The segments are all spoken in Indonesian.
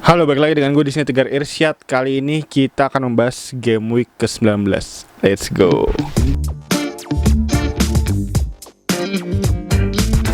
Halo, balik lagi dengan gue di sini Tegar Irsyad. Kali ini kita akan membahas Game Week ke-19. Let's go.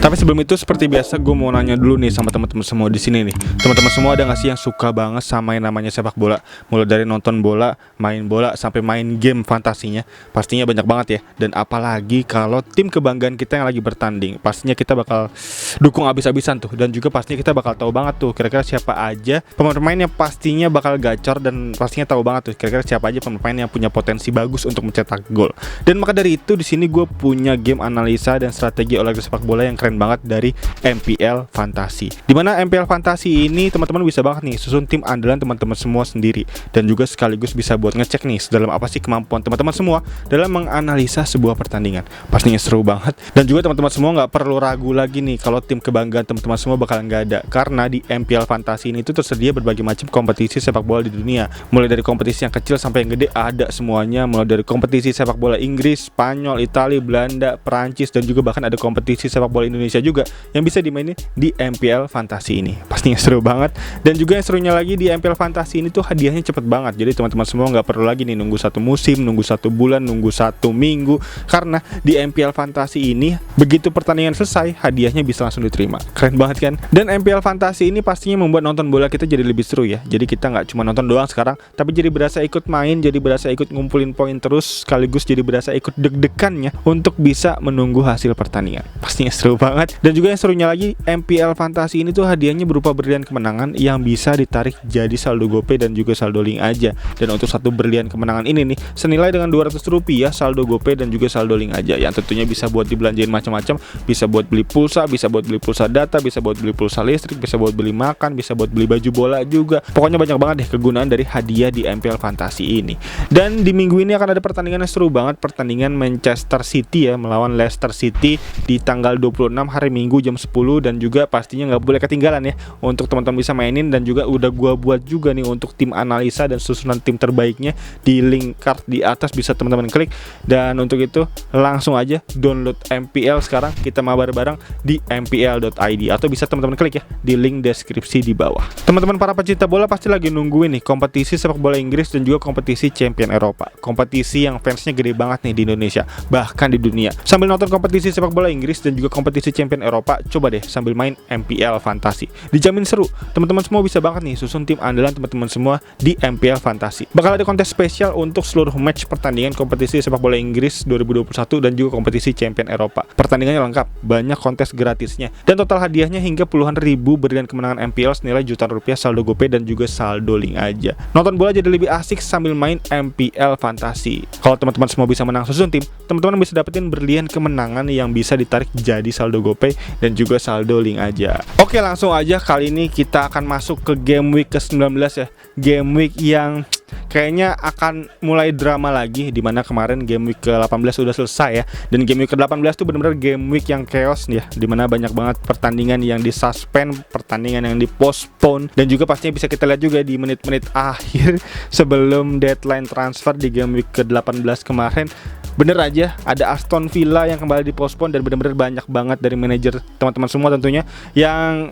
Tapi sebelum itu seperti biasa gue mau nanya dulu nih sama teman-teman semua di sini nih. Teman-teman semua ada nggak sih yang suka banget sama yang namanya sepak bola? Mulai dari nonton bola, main bola, sampai main game fantasinya. Pastinya banyak banget ya. Dan apalagi kalau tim kebanggaan kita yang lagi bertanding, pastinya kita bakal dukung abis-abisan tuh. Dan juga pastinya kita bakal tahu banget tuh kira-kira siapa aja pemain-pemain yang pastinya bakal gacor. Dan pastinya tahu banget tuh kira-kira siapa aja pemain yang punya potensi bagus untuk mencetak gol. Dan maka dari itu di sini gue punya game analisa dan strategi olahraga sepak bola yang keren banget dari MPL Fantasi. Dimana MPL Fantasi ini teman-teman bisa banget nih susun tim andalan teman-teman semua sendiri, dan juga sekaligus bisa buat ngecek nih sedalam apa sih kemampuan teman-teman semua dalam menganalisa sebuah pertandingan. Pastinya seru banget, dan juga teman-teman semua nggak perlu ragu lagi nih kalau tim kebanggaan teman-teman semua bakal nggak ada, karena di MPL Fantasi ini tuh tersedia berbagai macam kompetisi sepak bola di dunia, mulai dari kompetisi yang kecil sampai yang gede ada semuanya, mulai dari kompetisi sepak bola Inggris, Spanyol, Italia, Belanda, Perancis, dan juga bahkan ada kompetisi sepak bola Indonesia juga yang bisa dimainin di MPL Fantasi ini. Pastinya seru banget. Dan juga yang serunya lagi di MPL Fantasi ini tuh hadiahnya cepet banget. Jadi teman-teman semua nggak perlu lagi nih nunggu satu musim, nunggu satu bulan, nunggu satu minggu, karena di MPL Fantasi ini begitu pertandingan selesai hadiahnya bisa langsung diterima. Keren banget kan? Dan MPL Fantasi ini pastinya membuat nonton bola kita jadi lebih seru ya. Jadi kita nggak cuma nonton doang sekarang, tapi jadi berasa ikut main, jadi berasa ikut ngumpulin poin terus, sekaligus jadi berasa ikut deg-degannya untuk bisa menunggu hasil pertandingan. Pastinya seru banget. Dan juga yang serunya lagi, MPL Fantasi ini tuh hadiahnya berupa berlian kemenangan yang bisa ditarik jadi saldo GoPay dan juga saldo link aja. Dan untuk satu berlian kemenangan ini nih senilai dengan Rp200 saldo GoPay dan juga saldo link aja, yang tentunya bisa buat dibelanjain macam-macam, bisa buat beli pulsa, bisa buat beli pulsa data, bisa buat beli pulsa listrik, bisa buat beli makan, bisa buat beli baju bola juga. Pokoknya banyak banget deh kegunaan dari hadiah di MPL Fantasi ini. Dan di minggu ini akan ada pertandingan yang seru banget, pertandingan Manchester City ya melawan Leicester City di tanggal 26 hari Minggu jam 10, dan juga pastinya nggak boleh ketinggalan ya untuk teman-teman bisa mainin. Dan juga udah gua buat juga nih untuk tim analisa dan susunan tim terbaiknya di link card di atas, bisa teman-teman klik. Dan untuk itu langsung aja download MPL sekarang, kita mabar bareng di mpl.id, atau bisa teman-teman klik ya di link deskripsi di bawah. Teman-teman para pecinta bola pasti lagi nungguin nih kompetisi sepak bola Inggris dan juga kompetisi Champion Eropa, kompetisi yang fansnya gede banget nih di Indonesia bahkan di dunia. Sambil nonton kompetisi sepak bola Inggris dan juga kompetisi Champion Eropa, coba deh sambil main MPL Fantasi, dijamin seru. Teman-teman semua bisa banget nih susun tim andalan teman-teman semua di MPL Fantasi. Bakal ada kontes spesial untuk seluruh match pertandingan kompetisi sepak bola Inggris 2021 dan juga kompetisi Champion Eropa. Pertandingannya lengkap, banyak kontes gratisnya, dan total hadiahnya hingga puluhan ribu berlian kemenangan MPL senilai jutaan rupiah saldo GoPay dan juga saldo link aja. Nonton bola jadi lebih asik sambil main MPL Fantasi. Kalau teman-teman semua bisa menang susun tim, teman-teman bisa dapetin berlian kemenangan yang bisa ditarik jadi saldo GoPay dan juga saldo link aja. Oke, langsung aja kali ini kita akan masuk ke game week ke-19 ya. Game week yang kayaknya akan mulai drama lagi, dimana kemarin game week ke-18 udah selesai ya. Dan game week ke-18 tuh benar-benar game week yang chaos ya, dimana banyak banget pertandingan yang disuspend, pertandingan yang dipostpone, dan juga pastinya bisa kita lihat juga di menit-menit akhir sebelum deadline transfer di game week ke-18 kemarin. Bener aja ada Aston Villa yang kembali dipospon, dan bener-bener banyak banget dari manajer teman-teman semua tentunya yang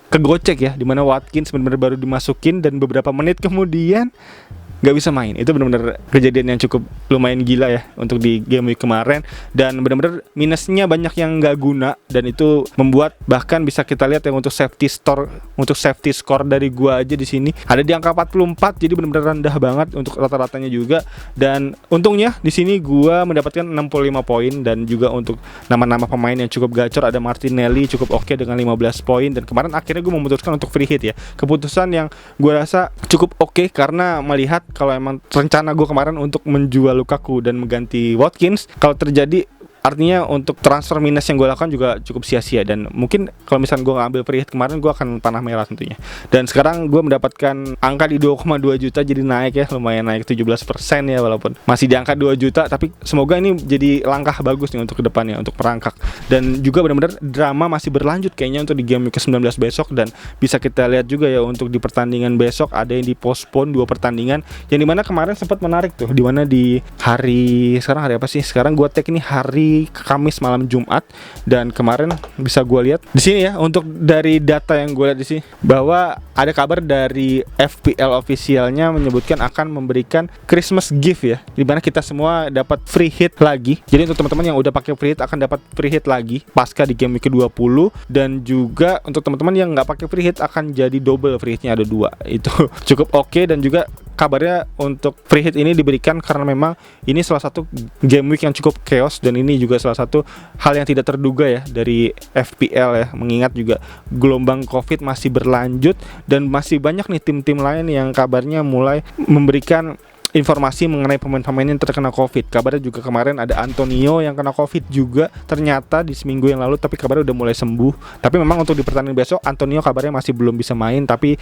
kegocek ya, dimana Watkins bener-bener baru dimasukin dan beberapa menit kemudian nggak bisa main. Itu benar-benar kejadian yang cukup lumayan gila ya untuk di game week kemarin, dan benar-benar minusnya banyak yang nggak guna, dan itu membuat bahkan bisa kita lihat yang untuk safety score dari gua aja di sini ada di angka 44, jadi benar-benar rendah banget untuk rata-ratanya juga. Dan untungnya di sini gua mendapatkan 65 poin, dan juga untuk nama-nama pemain yang cukup gacor ada Martinelli cukup oke dengan 15 poin, dan kemarin akhirnya gua memutuskan untuk free hit ya. Keputusan yang gua rasa cukup oke, karena melihat kalau emang rencana gue kemarin untuk menjual Lukaku dan mengganti Watkins, kalau terjadi artinya untuk transfer minus yang gue lakukan juga cukup sia-sia, dan mungkin kalau misalnya gue ngambil free hit kemarin gue akan panah merah tentunya. Dan sekarang gue mendapatkan angka di 2,2 juta, jadi naik ya, lumayan naik 17% ya, walaupun masih di angka 2 juta, tapi semoga ini jadi langkah bagus nih untuk kedepannya untuk merangkak. Dan juga benar-benar drama masih berlanjut kayaknya untuk di game ke-19 besok, dan bisa kita lihat juga ya untuk di pertandingan besok ada yang dipospon 2 pertandingan, yang dimana kemarin sempat menarik tuh, dimana di hari, sekarang hari apa sih, sekarang gue tag ini hari hari Kamis malam Jumat, dan kemarin bisa gue lihat di sini ya, untuk dari data yang gue lihat di sini bahwa ada kabar dari FPL officialnya menyebutkan akan memberikan Christmas gift ya, dimana kita semua dapat free hit lagi. Jadi untuk teman-teman yang udah pakai free hit akan dapat free hit lagi pasca di game week ke-20, dan juga untuk teman-teman yang nggak pakai free hit akan jadi double free hitnya, ada 2. Itu cukup oke. Dan juga kabarnya untuk free hit ini diberikan karena memang ini salah satu game week yang cukup chaos, dan ini juga salah satu hal yang tidak terduga ya dari FPL ya, mengingat juga gelombang COVID masih berlanjut dan masih banyak nih tim-tim lain yang kabarnya mulai memberikan informasi mengenai pemain-pemain yang terkena COVID. Kabarnya juga kemarin ada Antonio yang kena COVID juga ternyata di seminggu yang lalu, tapi kabarnya udah mulai sembuh. Tapi memang untuk di pertandingan besok Antonio kabarnya masih belum bisa main, tapi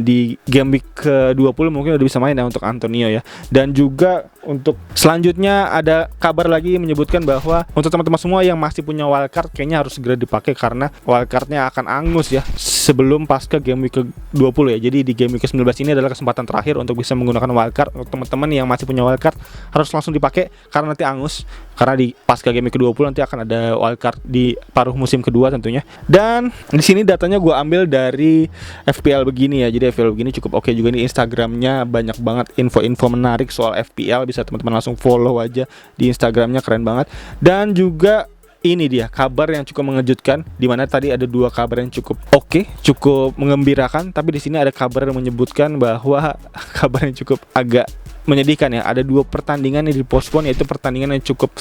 di game week ke-20 mungkin udah bisa main ya untuk Antonio ya. Dan juga untuk selanjutnya ada kabar lagi menyebutkan bahwa untuk teman-teman semua yang masih punya wildcard kayaknya harus segera dipakai karena wildcardnya akan angus ya sebelum pasca game week ke-20 ya. Jadi di game week ke-19 ini adalah kesempatan terakhir untuk bisa menggunakan wildcard. Untuk teman-teman yang masih punya wildcard harus langsung dipakai karena nanti angus, karena di pasca game week ke-20 nanti akan ada wildcard di paruh musim kedua tentunya. Dan di sini datanya gue ambil dari FPL begini ya. Jadi FPL begini cukup oke juga nih, Instagramnya banyak banget info-info menarik soal FPL, bisa teman-teman langsung follow aja di Instagramnya, keren banget. Dan juga ini dia kabar yang cukup mengejutkan, di mana tadi ada 2 kabar yang cukup oke, cukup mengembirakan, tapi di sini ada kabar yang menyebutkan bahwa kabar yang cukup agak menyedihkan ya. Ada 2 pertandingan yang dipospon, yaitu pertandingan yang cukup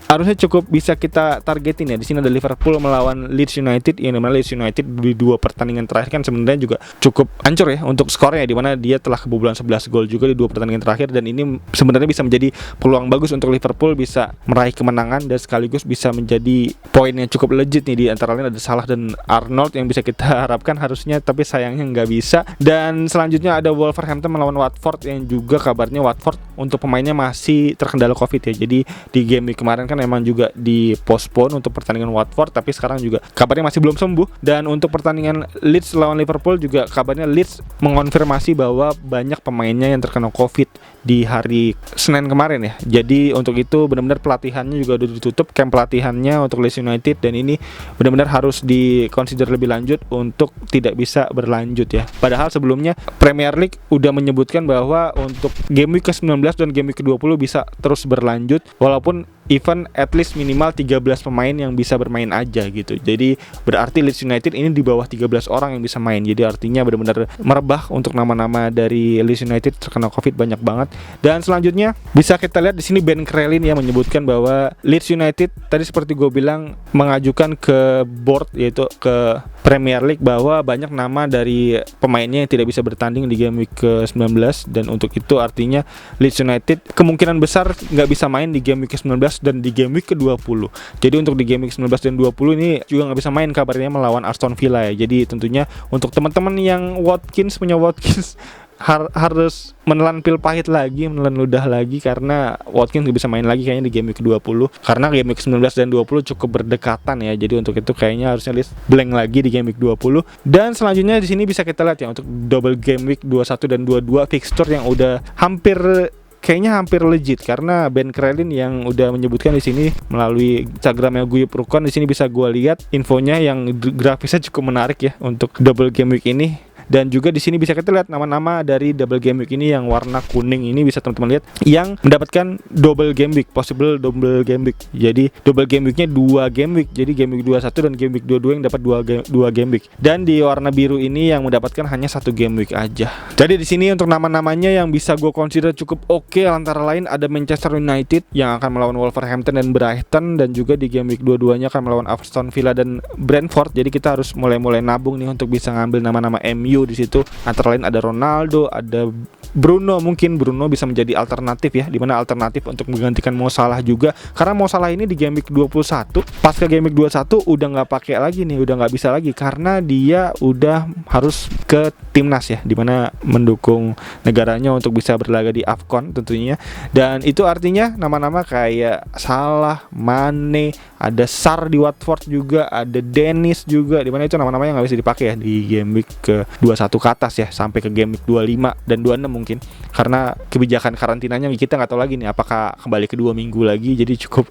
harusnya cukup bisa kita targetin ya. Di sini ada Liverpool melawan Leeds United, yang dimana Leeds United di 2 pertandingan terakhir kan sebenarnya juga cukup hancur ya untuk skornya, di mana dia telah kebobolan 11 gol juga di 2 pertandingan terakhir, dan ini sebenarnya bisa menjadi peluang bagus untuk Liverpool bisa meraih kemenangan dan sekaligus bisa menjadi poin yang cukup legit nih. Di antara lain ada Salah dan Arnold yang bisa kita harapkan harusnya, tapi sayangnya nggak bisa. Dan selanjutnya ada Wolverhampton melawan Watford, yang juga kabarnya Watford untuk pemainnya masih terkendala COVID ya. Jadi di game week kemarin kan emang juga dipospon untuk pertandingan Watford, tapi sekarang juga kabarnya masih belum sembuh. Dan untuk pertandingan Leeds lawan Liverpool juga kabarnya Leeds mengonfirmasi bahwa banyak pemainnya yang terkena COVID di hari Senin kemarin ya. Jadi untuk itu benar-benar pelatihannya juga udah ditutup, camp pelatihannya untuk Leeds United, dan ini benar-benar harus dikonsider lebih lanjut untuk tidak bisa berlanjut ya. Padahal sebelumnya Premier League udah menyebutkan bahwa untuk game week ke-19 dan game week ke-20 bisa terus berlanjut, walaupun event at least minimal 13 pemain yang bisa bermain aja gitu. Jadi berarti Leeds United ini di bawah 13 orang yang bisa main. Jadi artinya benar-benar merebah untuk nama-nama dari Leeds United terkena COVID banyak banget. Dan selanjutnya bisa kita lihat di sini Ben Crellin yang menyebutkan bahwa Leeds United tadi seperti gue bilang mengajukan ke board, yaitu ke Premier League, bahwa banyak nama dari pemainnya yang tidak bisa bertanding di game week ke-19, dan untuk itu artinya Leeds United kemungkinan besar nggak bisa main di game week ke-19 dan di game week ke-20. Jadi untuk di game week 19 dan 20 ini juga nggak bisa main kabarnya melawan Aston Villa ya. Jadi tentunya untuk teman-teman yang punya Watkins harus menelan pil pahit lagi, menelan ludah lagi, karena Watkins nggak bisa main lagi kayaknya di game week ke-20, karena game week 19 dan 20 cukup berdekatan ya. Jadi untuk itu kayaknya harusnya list blank lagi di game week 20. Dan selanjutnya di sini bisa kita lihat ya untuk double game week 21 dan 22 fixture yang udah hampir legit, karena Ben Crellin yang udah menyebutkan di sini melalui Instagramnya Guyup Rukon. Di sini bisa gue lihat infonya yang grafisnya cukup menarik ya untuk double game week ini. Dan juga di sini bisa kita lihat nama-nama dari double game week ini yang warna kuning ini, bisa teman-teman lihat yang mendapatkan double game week, possible double game week. Jadi double game weeknya 2 game week. Jadi game week 21 dan game week 22 yang dapat 2 game week. Dan di warna biru ini yang mendapatkan hanya 1 game week aja. Jadi di sini untuk nama-namanya yang bisa gue consider cukup oke, antara lain ada Manchester United yang akan melawan Wolverhampton dan Brighton, dan juga di game week 22-nya akan melawan Aston Villa dan Brentford. Jadi kita harus mulai nabung nih untuk bisa ngambil nama-nama MU di situ. Antara lain ada Ronaldo, ada Bruno, mungkin Bruno bisa menjadi alternatif ya, dimana alternatif untuk menggantikan Mo Salah juga, karena Mo Salah ini di game week 21 pasca game week 21 udah nggak pakai lagi nih, udah nggak bisa lagi karena dia udah harus ke timnas ya, dimana mendukung negaranya untuk bisa berlaga di AFCON tentunya. Dan itu artinya nama-nama kayak Salah, Mane, ada Sar di Watford juga, ada Dennis juga, dimana itu nama-nama yang nggak bisa dipakai ya di game week ke 21 ke atas ya, sampai ke game week 25 dan 26 mungkin, karena kebijakan karantinanya kita nggak tahu lagi nih apakah kembali ke 2 minggu lagi. Jadi cukup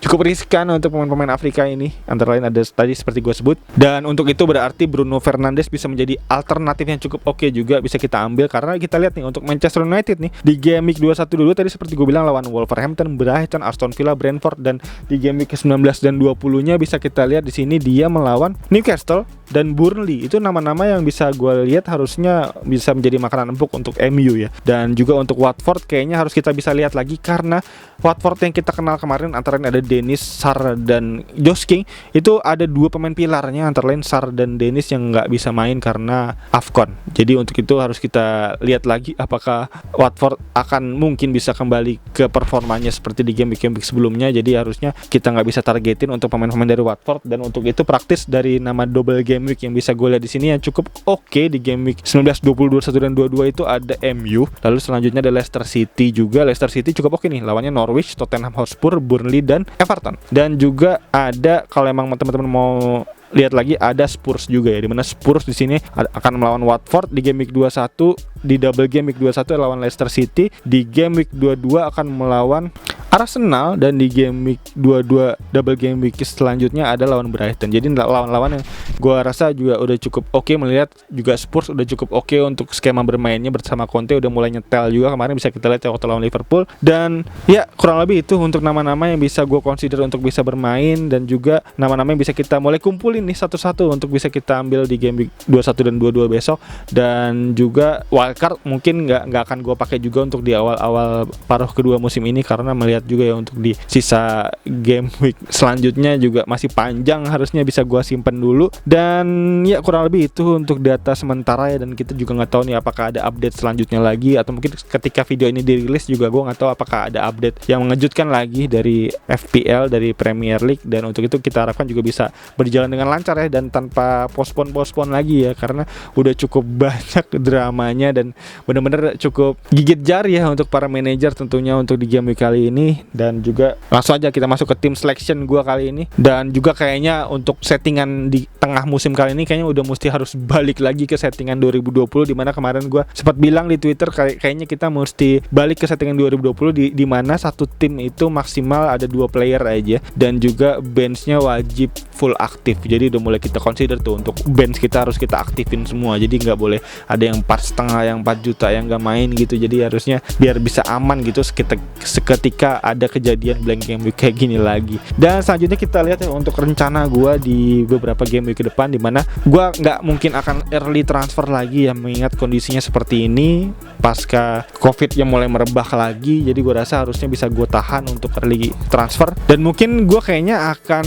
cukup riskan untuk pemain-pemain Afrika ini. Antara lain ada tadi seperti gue sebut. Dan untuk itu berarti Bruno Fernandes bisa menjadi alternatif yang cukup oke juga bisa kita ambil. Karena kita lihat nih untuk Manchester United nih di game week 21-22 tadi seperti gue bilang lawan Wolverhampton, Brighton, Aston Villa, Brentford, dan di game week ke-19 dan 20-nya bisa kita lihat di sini dia melawan Newcastle dan Burnley. Itu nama-nama yang bisa gue lihat harusnya bisa menjadi makanan empuk untuk MU ya. Dan juga untuk Watford kayaknya harus kita bisa lihat lagi, karena Watford yang kita kenal kemarin antara lain ada Dennis, Sarr, dan Josh King. Itu ada dua pemain pilarnya antara lain Sarr dan Dennis yang nggak bisa main karena AFCON. Jadi untuk itu harus kita lihat lagi apakah Watford akan mungkin bisa kembali ke performanya seperti di game week sebelumnya. Jadi harusnya kita nggak bisa targetin untuk pemain-pemain dari Watford. Dan untuk itu praktis dari nama double game week yang bisa gue lihat di sini yang cukup oke di game week 19, 20, 21 dan 22 itu ada MU. Lalu selanjutnya ada Leicester City juga. Leicester City cukup oke nih, lawannya Norwich, Tottenham Hotspur, Burnley, dan Everton. Dan juga ada, kalau emang teman-teman mau lihat lagi, ada Spurs juga ya, dimana Spurs di sini akan melawan Watford di game week 21, di double game week 21 lawan Leicester City, di game week 22 akan melawan Arsenal, dan di game week 22 double game week selanjutnya ada lawan Brighton. Jadi lawan-lawan yang gua rasa juga udah cukup oke, melihat juga Spurs udah cukup oke untuk skema bermainnya bersama Conte, udah mulai nyetel juga kemarin bisa kita lihat waktu lawan Liverpool. Dan ya kurang lebih itu untuk nama-nama yang bisa gua consider untuk bisa bermain, dan juga nama-nama yang bisa kita mulai kumpulin nih satu-satu untuk bisa kita ambil di game week 21 dan 22 besok. Dan juga wildcard mungkin nggak akan gua pakai juga untuk di awal-awal paruh kedua musim ini, karena melihat juga ya untuk di sisa game week selanjutnya juga masih panjang, harusnya bisa gua simpen dulu. Dan ya kurang lebih itu untuk data sementara ya, dan kita juga nggak tahu nih apakah ada update selanjutnya lagi, atau mungkin ketika video ini dirilis juga gua nggak tahu apakah ada update yang mengejutkan lagi dari FPL, dari Premier League. Dan untuk itu kita harapkan juga bisa berjalan dengan lancar ya, dan tanpa pospon lagi ya, karena udah cukup banyak dramanya dan bener-bener cukup gigit jari ya untuk para manajer tentunya untuk di game week kali ini. Dan juga langsung aja kita masuk ke tim selection gua kali ini. Dan juga kayaknya untuk settingan di tengah musim kali ini kayaknya udah mesti harus balik lagi ke settingan 2020, dimana kemarin gua sempat bilang di Twitter kayaknya kita mesti balik ke settingan 2020 di mana satu tim itu maksimal ada 2 player aja, dan juga benchnya wajib full aktif. Jadi udah mulai kita consider tuh untuk bench kita harus kita aktifin semua. Jadi nggak boleh ada yang 4,5, yang 4 juta yang nggak main gitu. Jadi harusnya biar bisa aman gitu seketika ada kejadian blank game week kayak gini lagi. Dan selanjutnya kita lihat ya untuk rencana gue di beberapa game week ke depan, dimana gue nggak mungkin akan early transfer lagi ya, mengingat kondisinya seperti ini pasca covid yang mulai merebak lagi. Jadi gue rasa harusnya bisa gue tahan untuk early transfer, dan mungkin gue kayaknya akan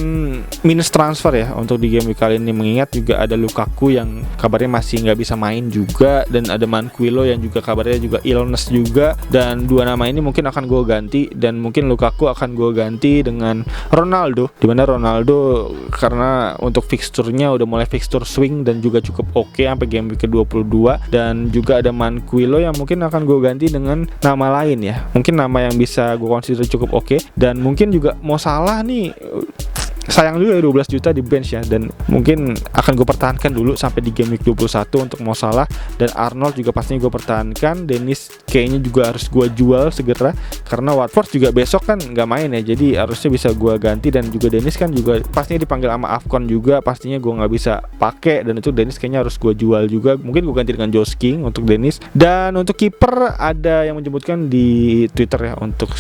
minus transfer ya untuk di game week kali ini, mengingat juga ada Lukaku yang kabarnya masih nggak bisa main juga, dan ada Manquillo yang juga kabarnya juga illness juga. Dan dua nama ini mungkin akan gue ganti, dan mungkin Lukaku akan gue ganti dengan Ronaldo, dimana Ronaldo karena untuk fixturnya udah mulai fixture swing dan juga cukup oke sampai game week ke-22. Dan juga ada Manquillo yang mungkin akan gue ganti dengan nama lain ya, mungkin nama yang bisa gue consider cukup oke. Dan mungkin juga Mo Salah nih sayang juga 12 juta di bench ya, dan mungkin akan gue pertahankan dulu sampai di game week 21 untuk Mo Salah. Dan Arnold juga pastinya gue pertahankan. Dennis kayaknya juga harus gue jual segera, karena Watford juga besok kan nggak main ya, jadi harusnya bisa gue ganti. Dan juga Dennis kan juga pastinya dipanggil sama AFCON juga, pastinya gue nggak bisa pakai, dan itu Dennis kayaknya harus gue jual juga. Mungkin gue ganti dengan Josh King untuk Dennis. Dan untuk kiper ada yang menyebutkan di Twitter ya, untuk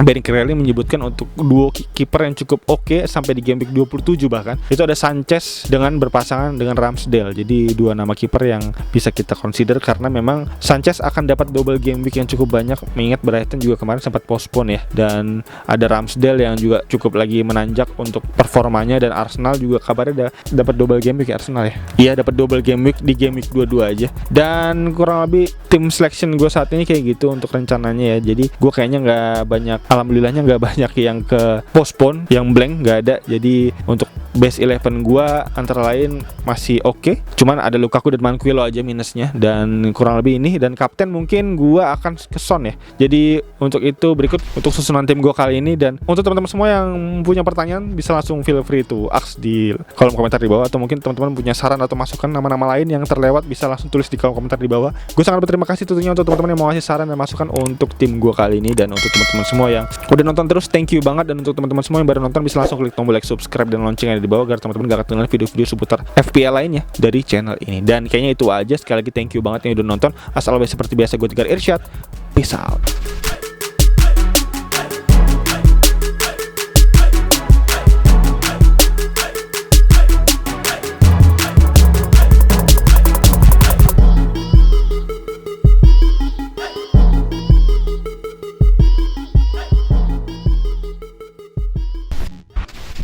Benny Crowley menyebutkan untuk duo kiper yang cukup oke sampai di game week 27 bahkan itu ada Sanchez dengan berpasangan dengan Ramsdale. Jadi dua nama kiper yang bisa kita consider, karena memang Sanchez akan dapat double game week yang cukup banyak, mengingat Brighton juga kemarin sempat postpone ya. Dan ada Ramsdale yang juga cukup lagi menanjak untuk performanya, dan Arsenal juga kabarnya dapat double game week. Arsenal ya, iya dapat double game week di game week 22 aja. Dan kurang lebih tim selection gue saat ini kayak gitu untuk rencananya ya. Jadi gue kayaknya nggak banyak, alhamdulillahnya nggak banyak yang ke postpone, yang blank nggak ada. Jadi untuk base 11 gua antara lain masih oke. Cuman ada Lukaku dan Manquillo aja minusnya, dan kurang lebih ini. Dan kapten mungkin gua akan ke Son ya. Jadi untuk itu berikut untuk susunan tim gua kali ini. Dan untuk teman-teman semua yang punya pertanyaan bisa langsung feel free to ask di kolom komentar di bawah, atau mungkin teman-teman punya saran atau masukan nama-nama lain yang terlewat bisa langsung tulis di kolom komentar di bawah. Gue sangat berterima kasih tentunya untuk teman-teman yang mau ngasih saran dan masukan untuk tim gue kali ini. Dan untuk teman-teman semua yang udah nonton terus, thank you banget. Dan untuk teman-teman semua yang baru nonton bisa langsung klik tombol like, subscribe, dan lonceng yang ada di bawah agar teman-teman gak ketinggalan video-video seputar FPL lainnya dari channel ini. Dan kayaknya itu aja. Sekali lagi thank you banget yang udah nonton. As always seperti biasa, gue Tegar Irsyad. Peace out.